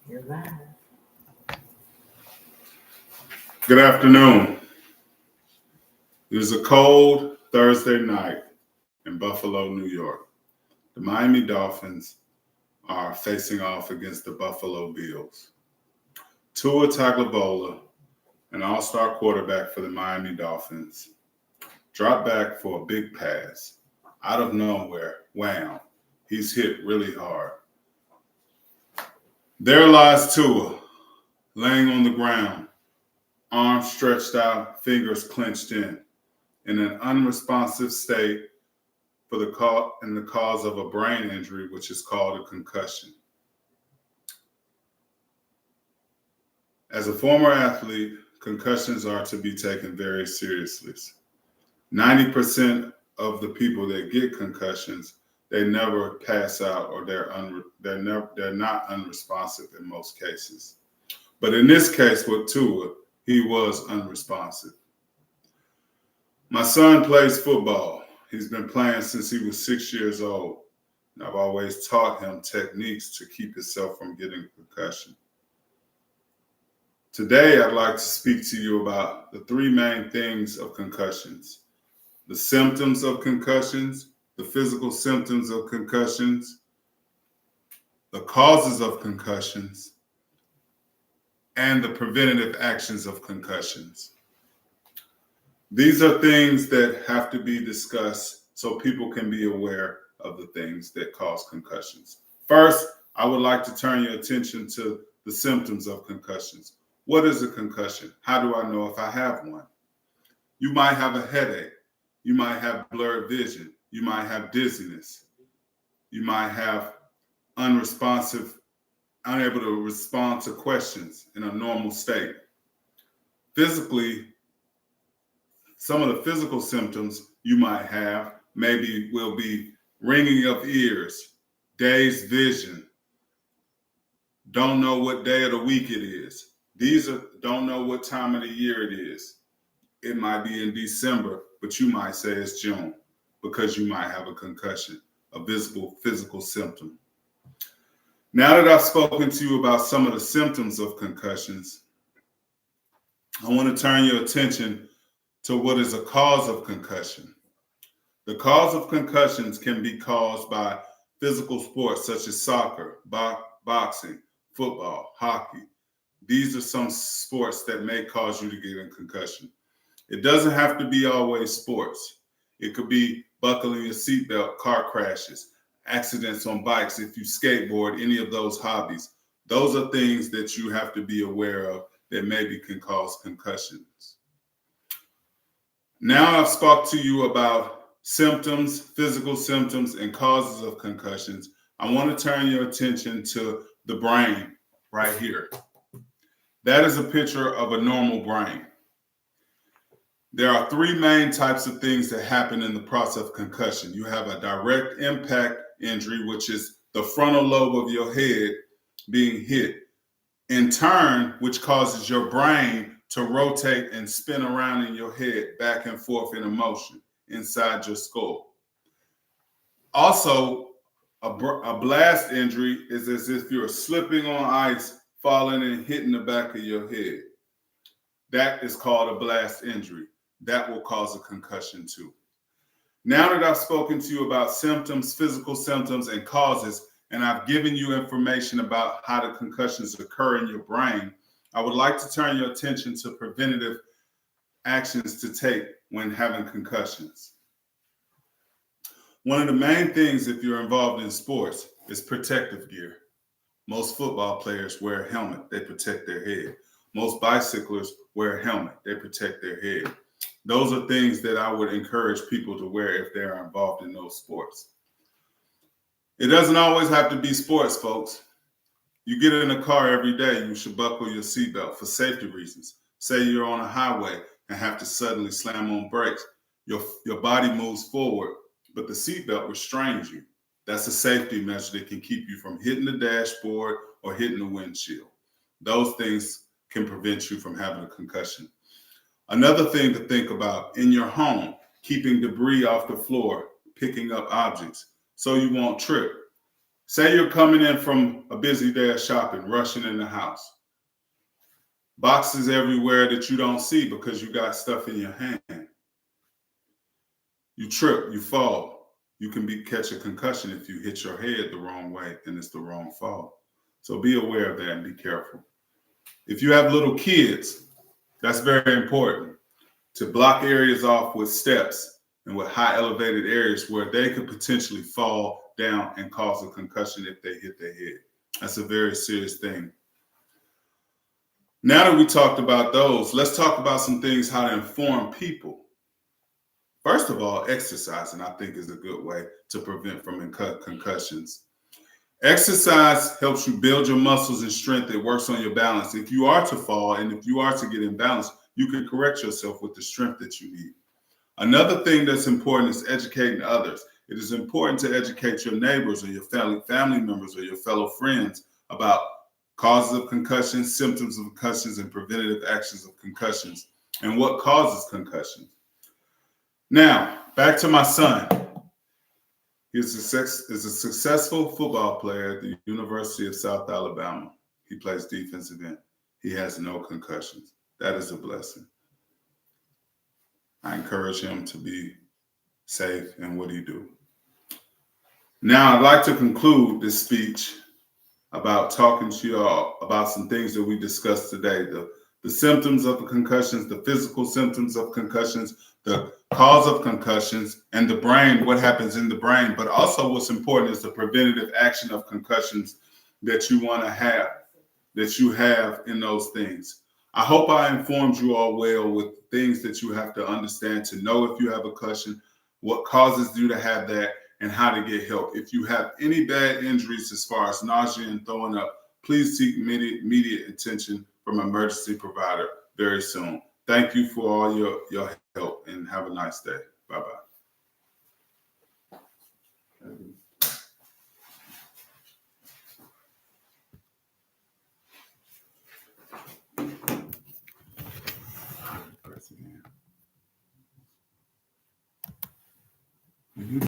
You're live. Good afternoon. It is a cold Thursday night in Buffalo, New York. The Miami Dolphins are facing off against the Buffalo Bills. Tua Tagovailoa, an all-star quarterback for the Miami Dolphins, dropped back for a big pass. Out of nowhere, wham, he's hit really hard. There lies Tua, laying on the ground, arms stretched out, fingers clenched in an unresponsive state for the cause of a brain injury, which is called a concussion. As a former athlete, concussions are to be taken very seriously. 90% of the people that get concussions, they never pass out, or they're not unresponsive in most cases. But in this case with Tua, he was unresponsive. My son plays football. He's been playing since he was 6 years old. And I've always taught him techniques to keep himself from getting concussion. Today, I'd like to speak to you about the three main things of concussions: the symptoms of concussions, the physical symptoms of concussions, the causes of concussions, and the preventative actions of concussions. These are things that have to be discussed so people can be aware of the things that cause concussions. First, I would like to turn your attention to the symptoms of concussions. What is a concussion? How do I know if I have one? You might have a headache. You might have blurred vision. You might have dizziness. You might have unable to respond to questions in a normal state. Physically, some of the physical symptoms you might have will be ringing of ears, dazed vision, don't know what day of the week it is. Don't know what time of the year it is. It might be in December, but you might say it's June because you might have a concussion, a visible physical symptom. Now that I've spoken to you about some of the symptoms of concussions, I want to turn your attention to what is a cause of concussion. The cause of concussions can be caused by physical sports such as soccer, boxing, football, hockey. These are some sports that may cause you to get a concussion. It doesn't have to be always sports. It could be buckling your seatbelt, car crashes, accidents on bikes, if you skateboard, any of those hobbies. Those are things that you have to be aware of that maybe can cause concussions. Now I've spoke to you about symptoms, physical symptoms, and causes of concussions. I want to turn your attention to the brain right here. That is a picture of a normal brain. There are three main types of things that happen in the process of concussion. You have a direct impact injury, which is the frontal lobe of your head being hit, in turn, which causes your brain to rotate and spin around in your head back and forth in a motion inside your skull. Also, a blast injury is as if you're slipping on ice, falling and hitting the back of your head. That is called a blast injury. That will cause a concussion too. Now that I've spoken to you about symptoms, physical symptoms, and causes, and I've given you information about how the concussions occur in your brain, I would like to turn your attention to preventative actions to take when having concussions. One of the main things if you're involved in sports is protective gear. Most football players wear a helmet, they protect their head. Most bicyclists wear a helmet, they protect their head. Those are things that I would encourage people to wear if they're involved in those sports. It doesn't always have to be sports, folks. You get in a car every day, you should buckle your seatbelt for safety reasons. Say you're on a highway and have to suddenly slam on brakes. Your body moves forward, but the seatbelt restrains you. That's a safety measure that can keep you from hitting the dashboard or hitting the windshield. Those things can prevent you from having a concussion. Another thing to think about in your home, keeping debris off the floor, picking up objects so you won't trip. Say you're coming in from a busy day of shopping, rushing in the house. Boxes everywhere that you don't see because you got stuff in your hand. You trip, you fall. You can catch a concussion if you hit your head the wrong way and it's the wrong fall. So be aware of that and be careful. If you have little kids, that's very important to block areas off with steps and with high elevated areas where they could potentially fall down and cause a concussion if they hit their head. That's a very serious thing. Now that we talked about those, let's talk about some things how to inform people. First of all, exercising, I think, is a good way to prevent from concussions. Exercise helps you build your muscles and strength. It works on your balance. If you are to fall and if you are to get imbalanced, you can correct yourself with the strength that you need. Another thing that's important is educating others. It is important to educate your neighbors or your family members or your fellow friends about causes of concussions, symptoms of concussions, and preventative actions of concussions, and what causes concussions. Now, back to my son. He is a successful football player at the University of South Alabama. He plays defensive end. He has no concussions. That is a blessing. I encourage him to be safe in what he do. Now, I'd like to conclude this speech about talking to you all about some things that we discussed today. The symptoms of the concussions, the physical symptoms of concussions, the cause of concussions, and the brain, what happens in the brain. But also what's important is the preventative action of concussions that you want to have, that you have in those things. I hope I informed you all well with things that you have to understand to know if you have a concussion, what causes you to have that, and how to get help. If you have any bad injuries as far as nausea and throwing up, please seek immediate attention from an emergency provider very soon. Thank you for all your help and have a nice day. Bye-bye.